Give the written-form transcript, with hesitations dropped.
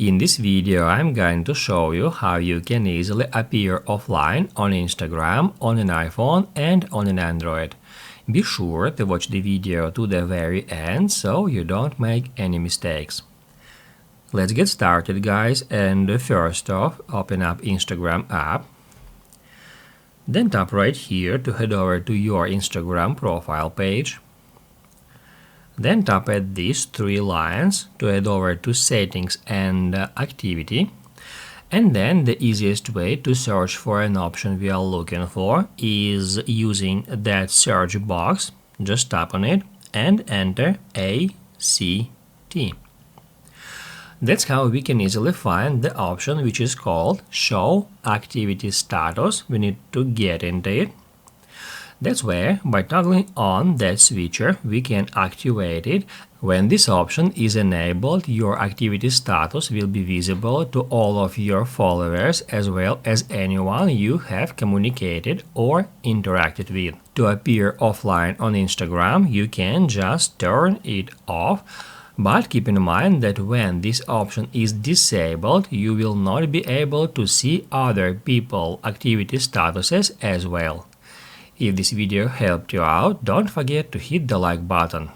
In this video, I'm going to show you how you can easily appear offline on Instagram on an iPhone and on an Android. Be sure to watch the video to the very end so you don't make any mistakes. Let's get started, guys, and first off, open up Instagram app. Then tap right here to head over to your Instagram profile page. Then tap at these three lines to head over to settings and activity. And then the easiest way to search for an option we are looking for is using that search box. Just tap on it and enter ACT. That's how we can easily find the option which is called Show Activity Status. We need to get into it. That's where, by toggling on that switcher, we can activate it. When this option is enabled, your activity status will be visible to all of your followers as well as anyone you have communicated or interacted with. To appear offline on Instagram, you can just turn it off. But keep in mind that when this option is disabled, you will not be able to see other people's activity statuses as well. If this video helped you out, don't forget to hit the like button.